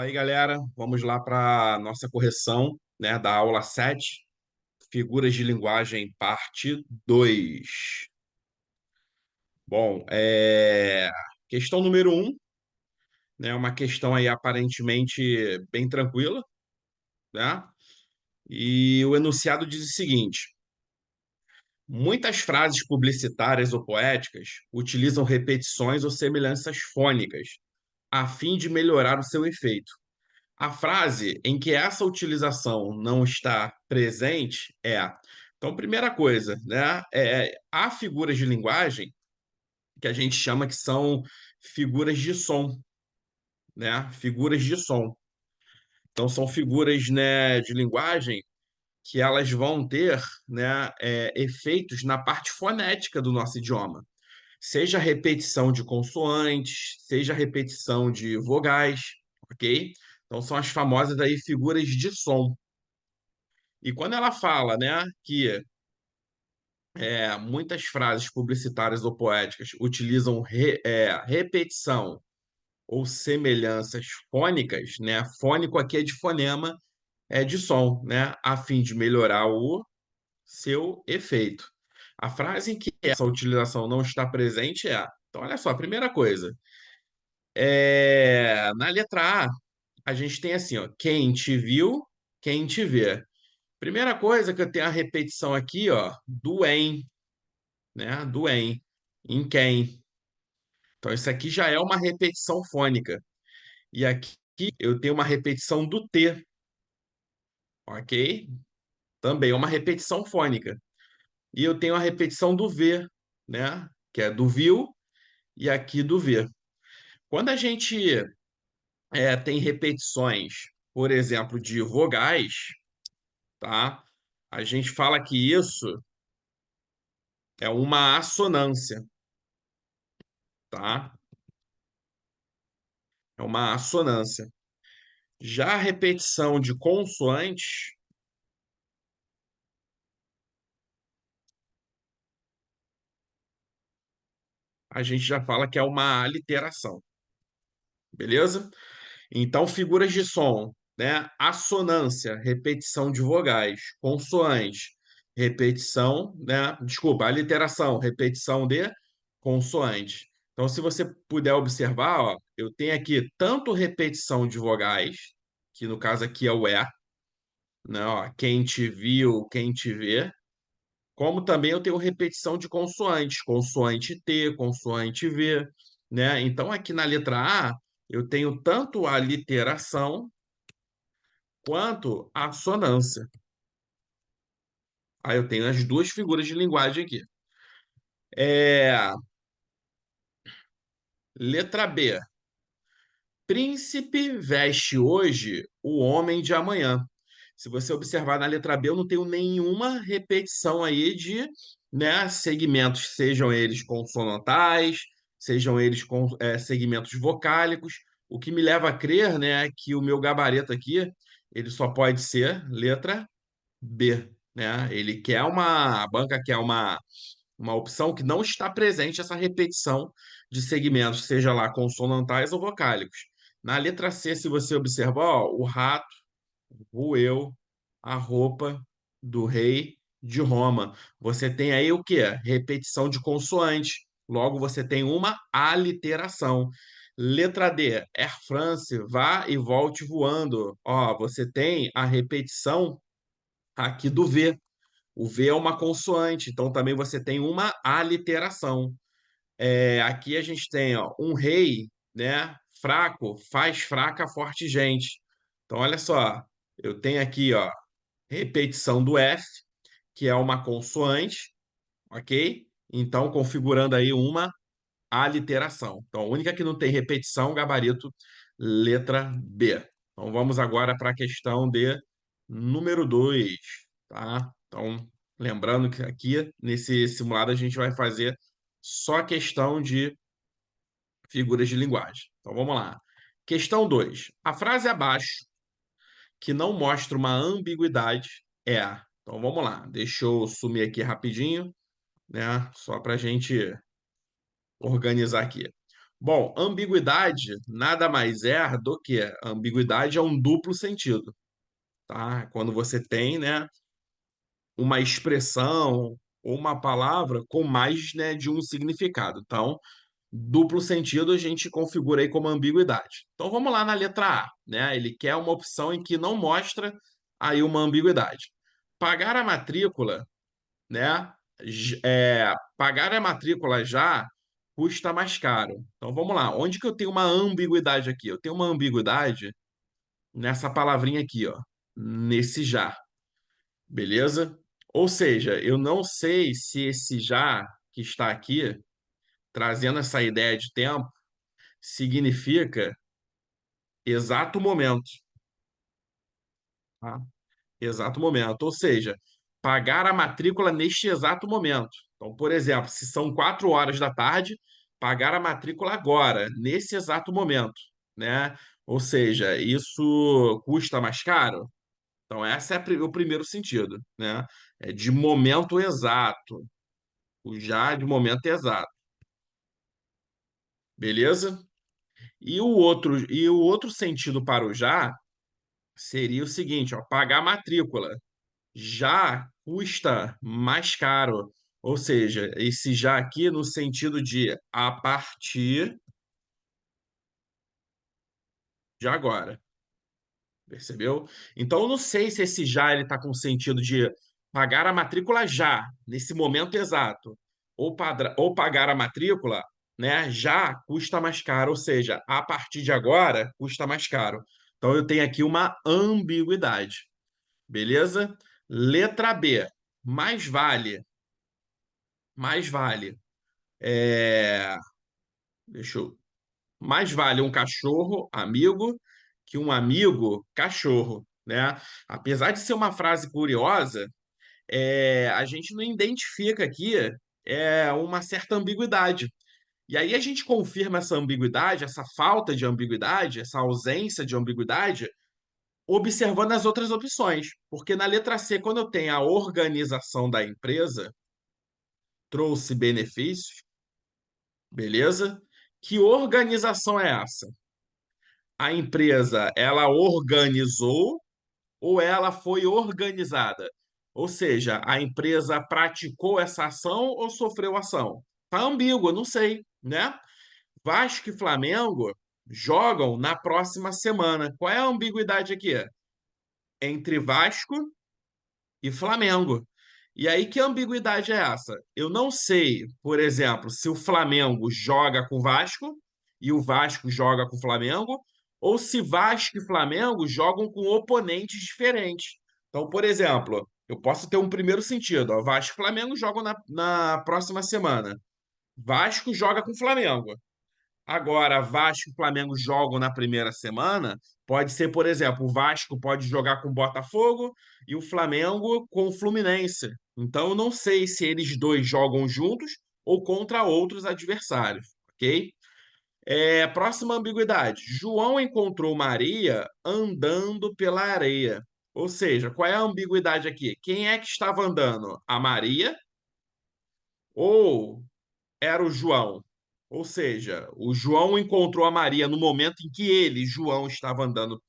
Fala aí, galera. Vamos lá para nossa correção, né, da aula 7, figuras de linguagem, parte 2. Bom, questão número 1, né, uma questão aí aparentemente bem tranquila, né? E o enunciado diz o seguinte: muitas frases publicitárias ou poéticas utilizam repetições ou semelhanças fônicas a fim de melhorar o seu efeito. A frase em que essa utilização não está presente é. Então, primeira coisa, né? Há figuras de linguagem que a gente chama que são figuras de som, né? Figuras de som. Então, são figuras, né, de linguagem que elas vão ter, né, efeitos na parte fonética do nosso idioma. Seja repetição de consoantes, seja repetição de vogais, ok? Então, são as famosas aí figuras de som. E quando ela fala, né, que muitas frases publicitárias ou poéticas utilizam repetição ou semelhanças fônicas, né? Fônico aqui é de fonema, é de som, né? A fim de melhorar o seu efeito. A frase em que essa utilização não está presente é. Então, olha só, a primeira coisa. Na letra A, a gente tem assim, ó, quem te viu, quem te vê. Primeira coisa que eu tenho a repetição aqui, ó, do em, né? Do em quem. Então, isso aqui já é uma repetição fônica. E aqui eu tenho uma repetição do T, ok? Também é uma repetição fônica. E eu tenho a repetição do V, né? Que é do viu e aqui do V. Quando a gente tem repetições, por exemplo, de vogais, tá? A gente fala que isso é uma assonância, tá? É uma assonância. Já a repetição de consoantes, a gente já fala que é uma aliteração, beleza? Então, figuras de som, né? Assonância, repetição de vogais, consoantes, repetição, né? Desculpa, aliteração, repetição de consoantes. Então, se você puder observar, ó, eu tenho aqui tanto repetição de vogais, que no caso aqui é o né? Ó, quem te viu, quem te vê, como também eu tenho repetição de consoantes, consoante T, consoante V, né? Então, aqui na letra A, eu tenho tanto a literação quanto a assonância. Aí eu tenho as duas figuras de linguagem aqui. É... Letra B. Príncipe veste hoje o homem de amanhã. Se você observar na letra B, eu não tenho nenhuma repetição aí de, né, segmentos, sejam eles consonantais, sejam eles com segmentos vocálicos. O que me leva a crer, né, que o meu gabarito aqui, ele só pode ser letra B, né? Ele quer a banca quer uma opção que não está presente essa repetição de segmentos, seja lá consonantais ou vocálicos. Na letra C, se você observar, ó, o rato roeu a roupa do rei de Roma. Você tem aí o quê? Repetição de consoante. Logo, você tem uma aliteração. Letra D, Air France, vá e volte voando. Ó, você tem a repetição aqui do V. O V é uma consoante, então também você tem uma aliteração. Aqui a gente tem, ó, um rei, né? Fraco faz fraca forte gente. Então, olha só, eu tenho aqui, ó, repetição do F, que é uma consoante, ok? Então, configurando aí uma aliteração. Então, a única que não tem repetição, gabarito, letra B. Então, vamos agora para a questão de número 2, tá? Então, lembrando que aqui nesse simulado a gente vai fazer só a questão de figuras de linguagem. Então, vamos lá. Questão 2. A frase abaixo, que não mostra uma ambiguidade, é. Então, vamos lá. Deixa eu sumir aqui rapidinho, né? Só para a gente organizar aqui. Bom, ambiguidade nada mais é do que ambiguidade é um duplo sentido, tá? Quando você tem, né, uma expressão ou uma palavra com mais, né, de um significado. Então, duplo sentido a gente configura aí como ambiguidade. Então vamos lá na letra A, né? Ele quer uma opção em que não mostra aí uma ambiguidade. Pagar a matrícula, né? Pagar a matrícula já custa mais caro. Então vamos lá. Onde que eu tenho uma ambiguidade aqui? Eu tenho uma ambiguidade nessa palavrinha aqui, ó, nesse já, beleza? Ou seja, eu não sei se esse já que está aqui trazendo essa ideia de tempo significa exato momento, tá? Exato momento. Ou seja, pagar a matrícula neste exato momento. Então, por exemplo, se são 4 horas da tarde, pagar a matrícula agora, nesse exato momento, né? Ou seja, isso custa mais caro? Então, esse é o primeiro sentido, né? É de momento exato, o já de momento exato, beleza? E o outro sentido para o já seria o seguinte, ó, pagar a matrícula já custa mais caro. Ou seja, esse já aqui no sentido de a partir de agora. Percebeu? Então, eu não sei se esse já ele está com sentido de pagar a matrícula já, nesse momento exato, ou pagar a matrícula, né, já custa mais caro, ou seja, a partir de agora custa mais caro. Então, eu tenho aqui uma ambiguidade, beleza? Letra B, mais vale, mais vale. É, deixa eu, mais vale um cachorro amigo que um amigo cachorro, né? Apesar de ser uma frase curiosa, a gente não identifica aqui uma certa ambiguidade. E aí a gente confirma essa ambiguidade, essa falta de ambiguidade, essa ausência de ambiguidade, observando as outras opções. Porque na letra C, quando eu tenho a organização da empresa, trouxe benefícios, beleza? Que organização é essa? A empresa, ela organizou ou ela foi organizada? Ou seja, a empresa praticou essa ação ou sofreu ação? Tá ambíguo, eu não sei, né? Vasco e Flamengo jogam na próxima semana. Qual é a ambiguidade aqui? Entre Vasco e Flamengo. E aí, que ambiguidade é essa? Eu não sei, por exemplo, se o Flamengo joga com o Vasco e o Vasco joga com o Flamengo, ou se Vasco e Flamengo jogam com oponentes diferentes. Então, por exemplo, eu posso ter um primeiro sentido: ó, Vasco e Flamengo jogam na próxima semana. Vasco joga com o Flamengo. Agora, Vasco e Flamengo jogam na primeira semana. Pode ser, por exemplo, o Vasco pode jogar com o Botafogo e o Flamengo com o Fluminense. Então, eu não sei se eles dois jogam juntos ou contra outros adversários, ok? Próxima ambiguidade. João encontrou Maria andando pela areia. Ou seja, qual é a ambiguidade aqui? Quem é que estava andando? A Maria ou era o João? Ou seja, o João encontrou a Maria no momento em que ele, João, estava andando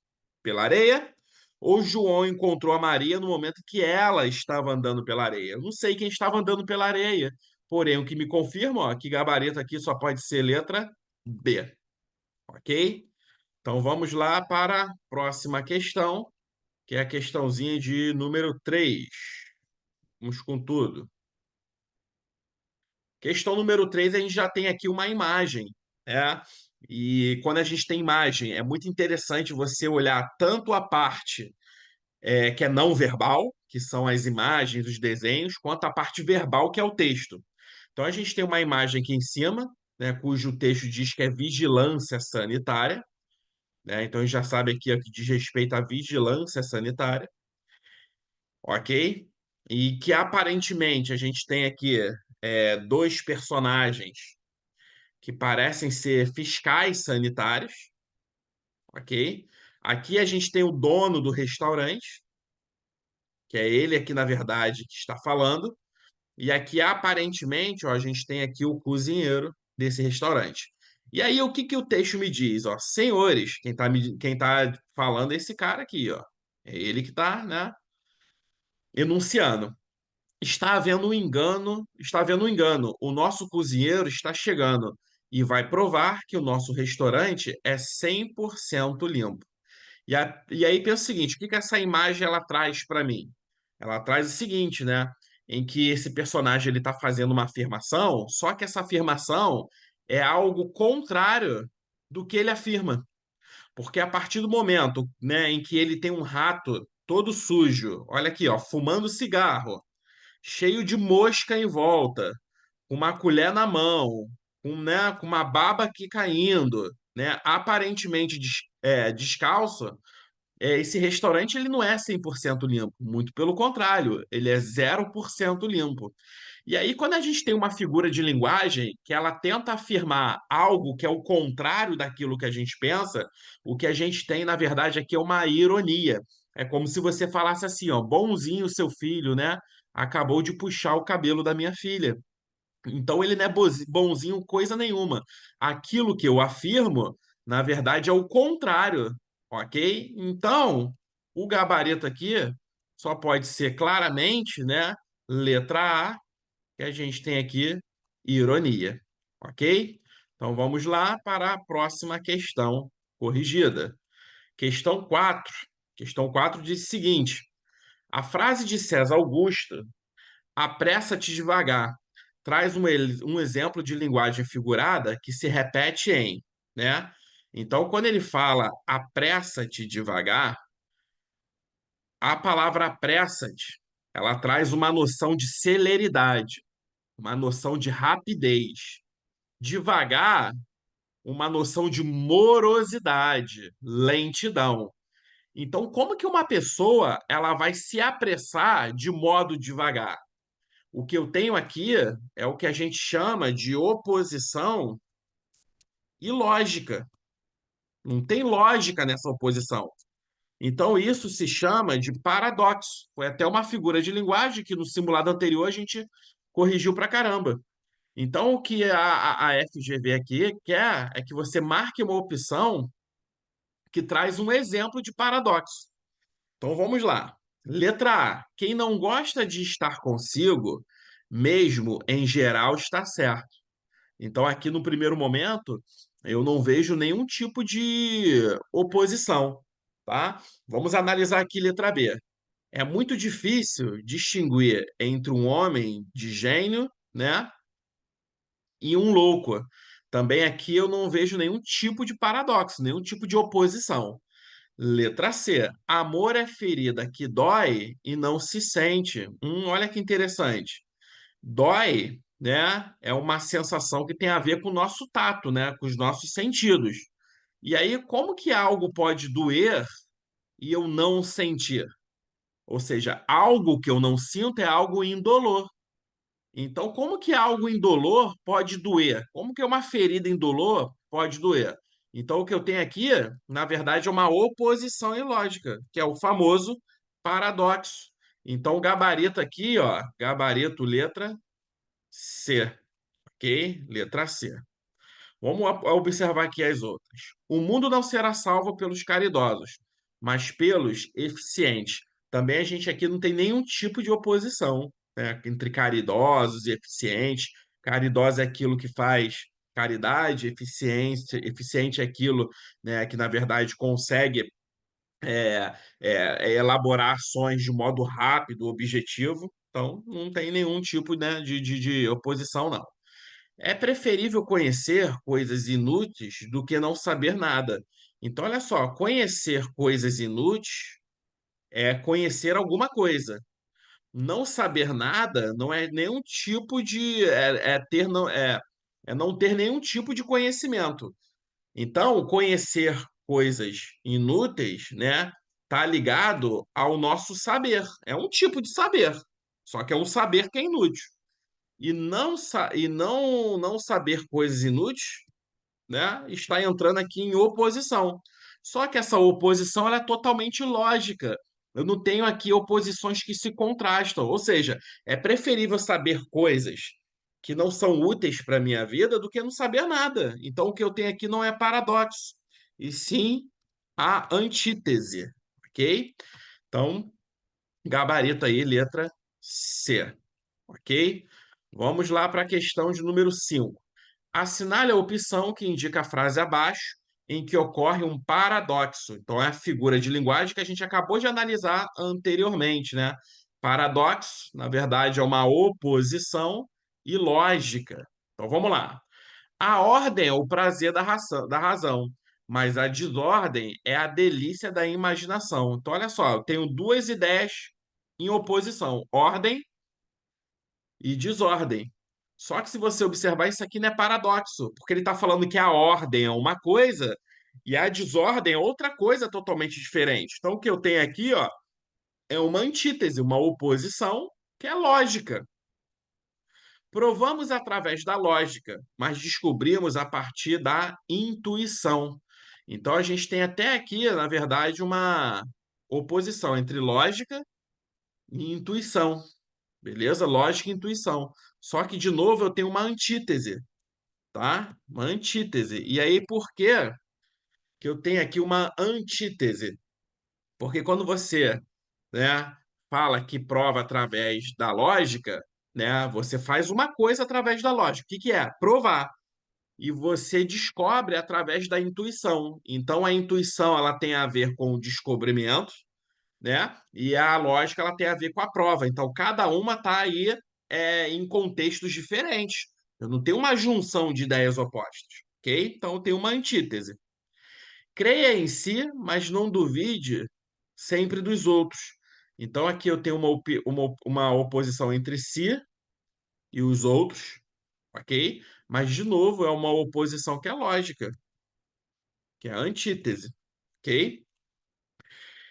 pela areia, ou João encontrou a Maria no momento em que ela estava andando pela areia. Eu não sei quem estava andando pela areia, porém, o que me confirma, ó, que gabarito aqui só pode ser letra B, ok? Então vamos lá para a próxima questão, que é a questãozinha de número 3. Vamos com tudo. Questão número 3, a gente já tem aqui uma imagem, né? E quando a gente tem imagem, é muito interessante você olhar tanto a parte que é não verbal, que são as imagens, os desenhos, quanto a parte verbal, que é o texto. Então a gente tem uma imagem aqui em cima, né, cujo texto diz que é vigilância sanitária, né? Então a gente já sabe aqui ó, que diz respeito à vigilância sanitária, ok? E que aparentemente a gente tem aqui dois personagens que parecem ser fiscais sanitários, ok? Aqui a gente tem o dono do restaurante, que é ele aqui, na verdade, que está falando, e aqui, aparentemente, ó, a gente tem aqui o cozinheiro desse restaurante. E aí, o que que o texto me diz? Ó, senhores, quem tá falando é esse cara aqui, ó. É ele que tá, né, enunciando. Está havendo um engano. O nosso cozinheiro está chegando e vai provar que o nosso restaurante é 100% limpo. E aí pensa o seguinte, o que que essa imagem ela traz para mim? Ela traz o seguinte, né? Em que esse personagem ele está fazendo uma afirmação, só que essa afirmação é algo contrário do que ele afirma. Porque a partir do momento, né, em que ele tem um rato todo sujo, olha aqui, ó, fumando cigarro, cheio de mosca em volta, com uma colher na mão, com uma baba aqui caindo, né, aparentemente descalço, esse restaurante ele não é 100% limpo, muito pelo contrário, ele é 0% limpo. E aí, quando a gente tem uma figura de linguagem que ela tenta afirmar algo que é o contrário daquilo que a gente pensa, o que a gente tem, na verdade, aqui é uma ironia. É como se você falasse assim, ó, bonzinho seu filho, né? Acabou de puxar o cabelo da minha filha. Então ele não é bonzinho coisa nenhuma. Aquilo que eu afirmo, na verdade, é o contrário, ok? Então, o gabarito aqui só pode ser claramente, né? Letra A, que a gente tem aqui ironia, ok? Então vamos lá para a próxima questão corrigida. Questão 4. Questão 4 diz o seguinte: a frase de César Augusto, apressa-te devagar, traz um exemplo de linguagem figurada que se repete em, né? Então, quando ele fala apressa-te devagar, a palavra apressa-te, ela traz uma noção de celeridade, uma noção de rapidez. Devagar, uma noção de morosidade, lentidão. Então, como que uma pessoa ela vai se apressar de modo devagar? O que eu tenho aqui é o que a gente chama de oposição ilógica. Não tem lógica nessa oposição. Então, isso se chama de paradoxo. Foi até uma figura de linguagem que no simulado anterior a gente corrigiu pra caramba. Então, o que a FGV aqui quer é que você marque uma opção que traz um exemplo de paradoxo. Então, vamos lá. Letra A. Quem não gosta de estar consigo, mesmo em geral, está certo. Então, aqui no primeiro momento, eu não vejo nenhum tipo de oposição, tá? Vamos analisar aqui letra B. É muito difícil distinguir entre um homem de gênio, né, e um louco. Também aqui eu não vejo nenhum tipo de paradoxo, nenhum tipo de oposição. Letra C. Amor é ferida que dói e não se sente. Olha que interessante. Dói, né? É uma sensação que tem a ver com o nosso tato, né? Com os nossos sentidos. E aí, como que algo pode doer e eu não sentir? Ou seja, algo que eu não sinto é algo indolor. Então, como que algo indolor pode doer? Como que uma ferida indolor pode doer? Então, o que eu tenho aqui, na verdade, é uma oposição ilógica, que é o famoso paradoxo. Então, o gabarito aqui, ó, gabarito letra C, ok? Letra C. Vamos observar aqui as outras. O mundo não será salvo pelos caridosos, mas pelos eficientes. Também a gente aqui não tem nenhum tipo de oposição, né, entre caridosos e eficientes. Caridoso é aquilo que faz caridade, eficiente é aquilo, né, que na verdade consegue elaborar ações de modo rápido, objetivo. Então, não tem nenhum tipo, né, de oposição, não. É preferível conhecer coisas inúteis do que não saber nada. Então, olha só, conhecer coisas inúteis é conhecer alguma coisa. Não saber nada não é nenhum tipo de é não ter nenhum tipo de conhecimento. Então, conhecer coisas inúteis, né, tá ligado ao nosso saber. É um tipo de saber, só que é um saber que é inútil. E não saber coisas inúteis, né, está entrando aqui em oposição. Só que essa oposição ela é totalmente lógica. Eu não tenho aqui oposições que se contrastam. Ou seja, é preferível saber coisas que não são úteis para a minha vida do que não saber nada. Então, o que eu tenho aqui não é paradoxo, e sim a antítese, ok? Então, gabarito aí, letra C, ok? Vamos lá para a questão de número 5. Assinale a opção que indica a frase abaixo em que ocorre um paradoxo. Então, é a figura de linguagem que a gente acabou de analisar anteriormente, né? Paradoxo, na verdade, é uma oposição ilógica. Então, vamos lá. A ordem é o prazer da razão, mas a desordem é a delícia da imaginação. Então, olha só, eu tenho duas ideias em oposição: ordem e desordem. Só que se você observar, isso aqui não é paradoxo, porque ele está falando que a ordem é uma coisa e a desordem é outra coisa totalmente diferente. Então, o que eu tenho aqui, ó, é uma antítese, uma oposição que é lógica. Provamos através da lógica, mas descobrimos a partir da intuição. Então, a gente tem até aqui, na verdade, uma oposição entre lógica e intuição. Beleza? Lógica e intuição. Só que, de novo, eu tenho uma antítese, tá? Uma antítese. E aí, por que que eu tenho aqui uma antítese? Porque quando você, né, fala que prova através da lógica, né, você faz uma coisa através da lógica. O que que é? Provar. E você descobre através da intuição. Então, a intuição ela tem a ver com o descobrimento, né? E a lógica ela tem a ver com a prova. Então, cada uma está aí em contextos diferentes. Eu não tenho uma junção de ideias opostas, ok? Então, eu tenho uma antítese. Creia em si, mas não duvide sempre dos outros. Então, aqui eu tenho uma oposição entre si e os outros, ok? Mas, de novo, é uma oposição que é lógica, que é a antítese, ok?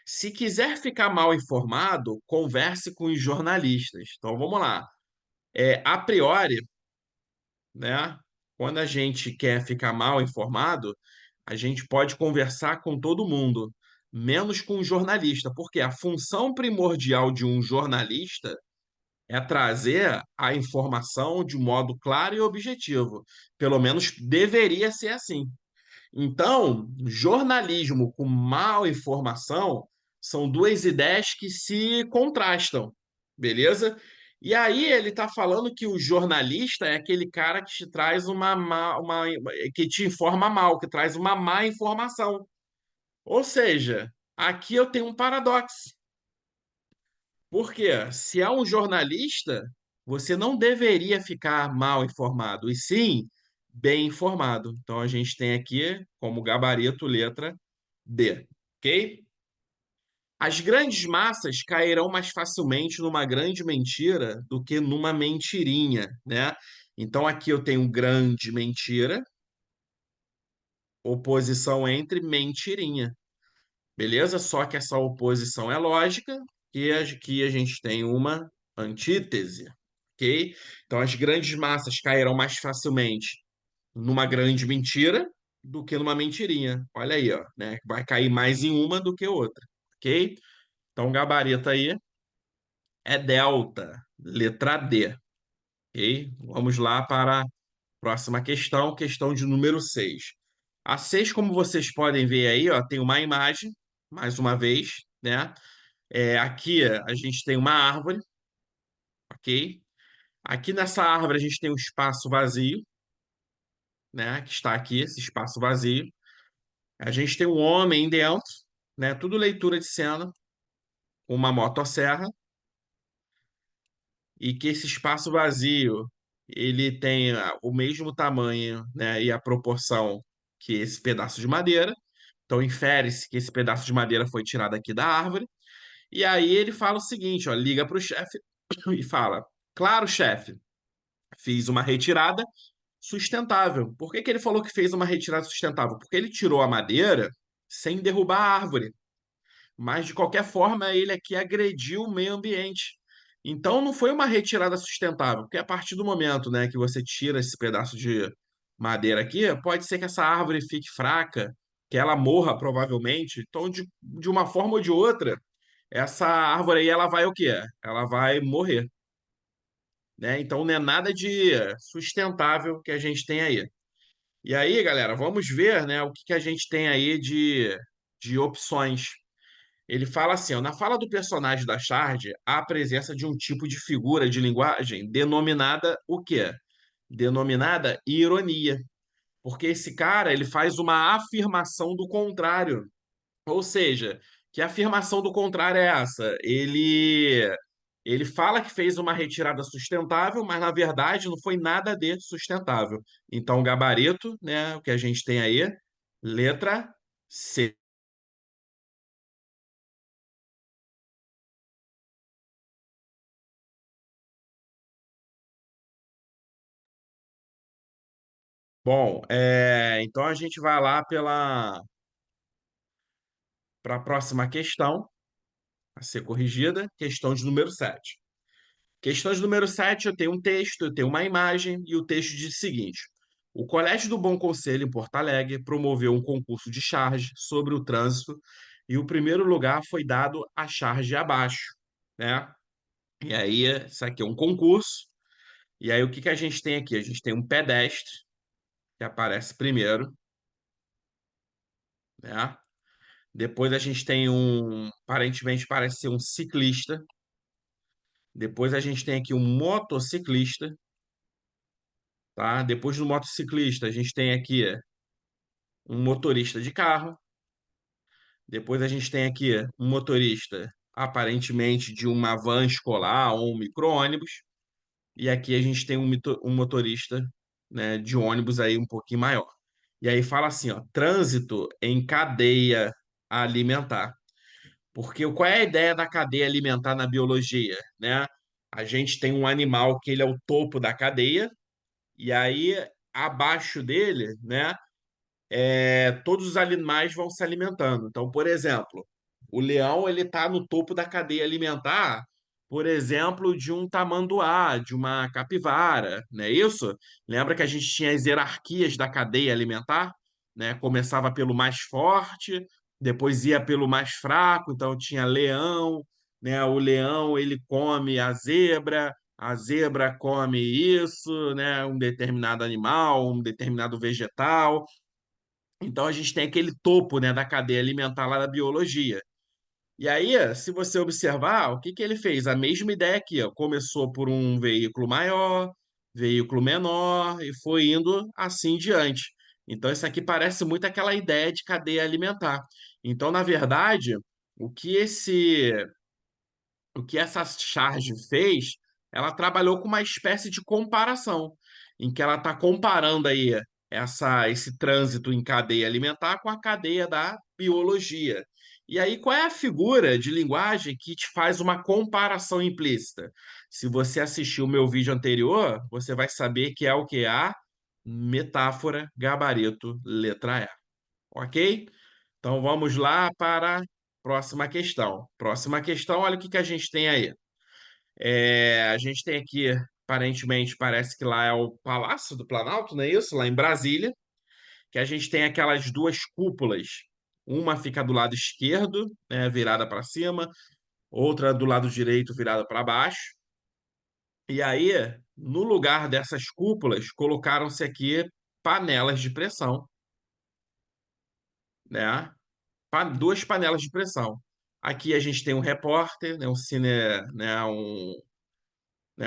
Se quiser ficar mal informado, converse com os jornalistas. Então vamos lá. A priori, né? Quando a gente quer ficar mal informado, a gente pode conversar com todo mundo, menos com o jornalista, porque a função primordial de um jornalista é trazer a informação de modo claro e objetivo. Pelo menos deveria ser assim. Então, jornalismo com mal informação são duas ideias que se contrastam, beleza? E aí ele está falando que o jornalista é aquele cara que te traz que te informa mal, que traz uma má informação. Ou seja, aqui eu tenho um paradoxo. Porque se é um jornalista, você não deveria ficar mal informado, e sim bem informado. Então a gente tem aqui como gabarito letra D, ok? As grandes massas cairão mais facilmente numa grande mentira do que numa mentirinha, né? Então aqui eu tenho grande mentira, oposição entre mentirinha. Beleza? Só que essa oposição é lógica e que a gente tem uma antítese, ok? Então as grandes massas cairão mais facilmente numa grande mentira do que numa mentirinha. Olha aí, ó, né? Vai cair mais em uma do que outra, ok? Então o gabarito aí é delta, letra D, ok? Vamos lá para a próxima questão, questão de número 6. A 6, como vocês podem ver aí, ó, tem uma imagem, mais uma vez, né? Aqui a gente tem uma árvore, ok? Aqui nessa árvore a gente tem um espaço vazio, né? Que está aqui, esse espaço vazio. A gente tem um homem dentro, né? Tudo leitura de cena, com uma motosserra, e que esse espaço vazio ele tem o mesmo tamanho, né? E a proporção que esse pedaço de madeira. Então infere-se que esse pedaço de madeira foi tirado aqui da árvore. E aí ele fala o seguinte, ó, liga para o chefe e fala: Claro, chefe, fiz uma retirada sustentável. Por que que ele falou que fez uma retirada sustentável? Porque ele tirou a madeira sem derrubar a árvore. Mas, de qualquer forma, ele aqui agrediu o meio ambiente. Então, não foi uma retirada sustentável, porque a partir do momento, né, que você tira esse pedaço de madeira aqui, pode ser que essa árvore fique fraca, que ela morra provavelmente. Então, de uma forma ou de outra, essa árvore aí, ela vai o quê? Ela vai morrer. né? Então não é nada de sustentável que a gente tem aí. E aí, galera, vamos ver, né, o que que a gente tem aí de opções. Ele fala assim, ó, na fala do personagem da Shard, há a presença de um tipo de figura de linguagem denominada o quê? Denominada ironia. Porque esse cara, ele faz uma afirmação do contrário. Ou seja, que afirmação do contrário é essa? Ele fala que fez uma retirada sustentável, mas na verdade não foi nada de sustentável. Então, gabarito, né, o que a gente tem aí, letra C. Bom, então a gente vai lá para a próxima questão a ser corrigida, questão de número 7. Questão de número 7, eu tenho um texto, eu tenho uma imagem, e o texto diz o seguinte: o Colégio do Bom Conselho, em Porto Alegre, promoveu um concurso de charge sobre o trânsito, e o primeiro lugar foi dado à charge abaixo, né? E aí, isso aqui é um concurso, e aí o que que a gente tem aqui? A gente tem um pedestre, que aparece primeiro, né? Depois a gente tem aparentemente parece ser um ciclista. Depois a gente tem aqui um motociclista, tá? Depois do motociclista, a gente tem aqui um motorista de carro. Depois a gente tem aqui um motorista, aparentemente de uma van escolar ou um micro-ônibus. E aqui a gente tem um motorista, né, de ônibus aí um pouquinho maior. E aí fala assim, ó, trânsito em cadeia alimentar. Porque qual é a ideia da cadeia alimentar na biologia, né? A gente tem um animal que ele é o topo da cadeia, e aí abaixo dele, né, todos os animais vão se alimentando. Então, por exemplo, o leão ele está no topo da cadeia alimentar, por exemplo, de um tamanduá, de uma capivara, não é isso? Lembra que a gente tinha as hierarquias da cadeia alimentar, né? Começava pelo mais forte, depois ia pelo mais fraco, então tinha leão, né? O leão ele come a zebra come isso, né? Um determinado animal, um determinado vegetal. Então a gente tem aquele topo, né, da cadeia alimentar lá da biologia. E aí, se você observar, o que que ele fez? A mesma ideia aqui, ó. Começou por um veículo maior, veículo menor e foi indo assim diante. Então isso aqui parece muito aquela ideia de cadeia alimentar. Então, na verdade, o que esse o que essa charge fez, ela trabalhou com uma espécie de comparação, em que ela está comparando aí esse trânsito em cadeia alimentar com a cadeia da biologia. E aí, qual é a figura de linguagem que te faz uma comparação implícita? Se você assistiu o meu vídeo anterior, você vai saber que é o que? A metáfora gabarito letra E. Ok? Então vamos lá para a próxima questão. Próxima questão, olha o que que a gente tem aí. A gente tem aqui, aparentemente, parece que lá é o Palácio do Planalto, não é isso? Lá em Brasília, que a gente tem aquelas duas cúpulas. Uma fica do lado esquerdo, né, virada para cima, outra do lado direito, virada para baixo. E aí, no lugar dessas cúpulas, colocaram-se aqui panelas de pressão, né? Duas panelas de pressão. Aqui a gente tem um repórter, né,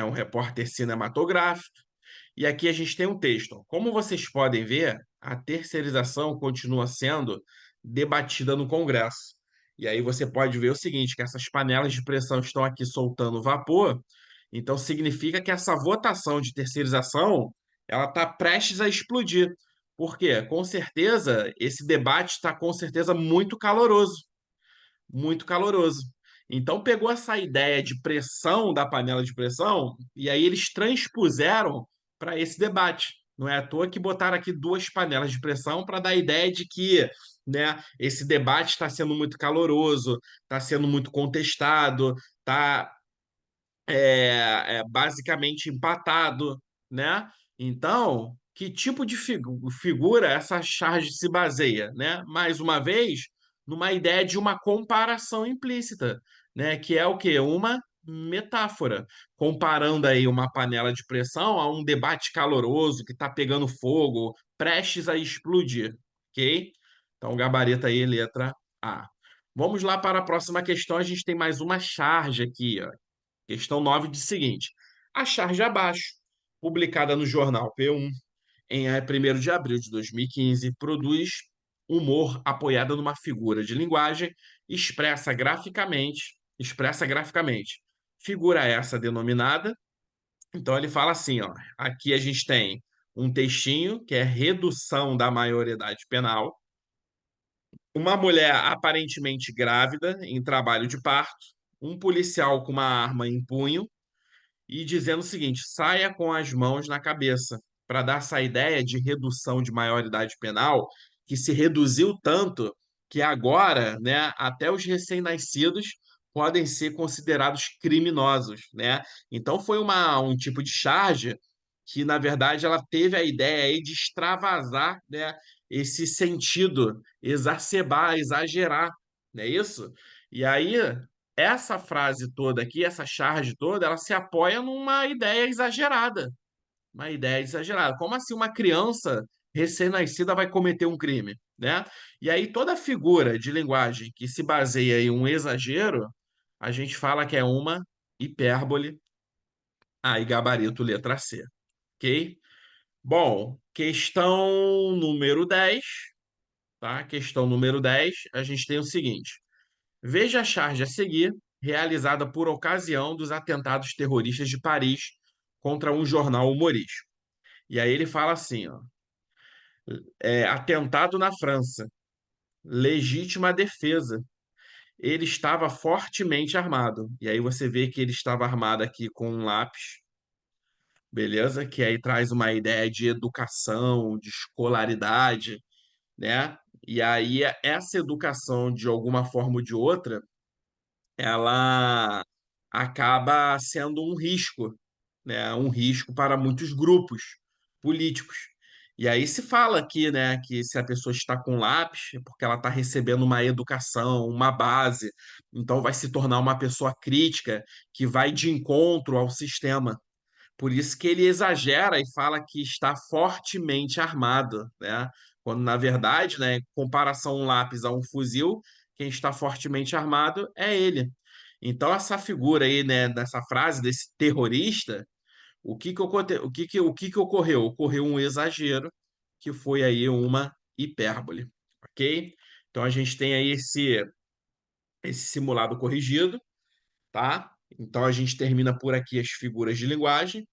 um repórter cinematográfico, e aqui a gente tem um texto. Como vocês podem ver, a terceirização continua sendo debatida no Congresso. E aí você pode ver o seguinte, que essas panelas de pressão estão aqui soltando vapor, então significa que essa votação de terceirização, ela está prestes a explodir. Por quê? Com certeza, esse debate está com certeza muito caloroso, muito caloroso. Então pegou essa ideia de pressão da panela de pressão e aí eles transpuseram para esse debate. Não é à toa que botaram aqui duas panelas de pressão para dar a ideia de que, né, esse debate está sendo muito caloroso, está sendo muito contestado, está basicamente empatado, né? Então, que tipo de figura essa charge se baseia, né? Mais uma vez, numa ideia de uma comparação implícita, né? Que é o quê? Uma metáfora, comparando aí uma panela de pressão a um debate caloroso que está pegando fogo, prestes a explodir, ok? Então, gabarito aí, letra A. Vamos lá para a próxima questão. A gente tem mais uma charge aqui, ó. Questão 9 diz o seguinte: a charge abaixo, publicada no jornal P1 em 1º de abril de 2015, produz humor apoiado numa figura de linguagem expressa graficamente. Figura essa denominada. Então ele fala assim, ó, aqui a gente tem um textinho que é redução da maioridade penal, uma mulher aparentemente grávida em trabalho de parto, um policial com uma arma em punho e dizendo o seguinte: saia com as mãos na cabeça, para dar essa ideia de redução de maioridade penal, que se reduziu tanto que agora, né, até os recém-nascidos podem ser considerados criminosos, né? Então foi um tipo de charge que, na verdade, ela teve a ideia aí de extravasar, né, esse sentido, exacerbar, exagerar, não é isso? E aí essa frase toda aqui, essa charge toda, ela se apoia numa ideia exagerada. Uma ideia exagerada. Como assim uma criança recém-nascida vai cometer um crime, né? E aí toda figura de linguagem que se baseia em um exagero, a gente fala que é uma hipérbole, aí gabarito letra C, ok? Bom, questão número 10, tá? Questão número 10, a gente tem o seguinte: veja a charge a seguir, realizada por ocasião dos atentados terroristas de Paris contra um jornal humorístico. E aí ele fala assim, ó, atentado na França, legítima defesa. Ele estava fortemente armado. E aí você vê que ele estava armado aqui com um lápis, beleza? Que aí traz uma ideia de educação, de escolaridade, né? E aí essa educação, de alguma forma ou de outra, ela acaba sendo um risco, né? Um risco para muitos grupos políticos. E aí se fala aqui, né, que se a pessoa está com lápis, é porque ela está recebendo uma educação, uma base, então vai se tornar uma pessoa crítica que vai de encontro ao sistema. Por isso que ele exagera e fala que está fortemente armado, né? Quando, na verdade, né, em comparação um lápis a um fuzil, quem está fortemente armado é ele. Então, essa figura aí, né, dessa frase desse terrorista, o que que ocorreu? Ocorreu um exagero, que foi aí uma hipérbole, ok? Então, a gente tem aí esse simulado corrigido, tá? Então, a gente termina por aqui as figuras de linguagem.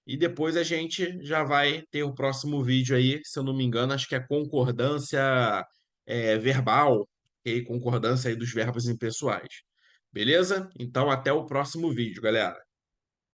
E depois a gente já vai ter o próximo vídeo aí, se eu não me engano, acho que é concordância verbal, ok? Concordância aí dos verbos impessoais. Beleza? Então até o próximo vídeo, galera.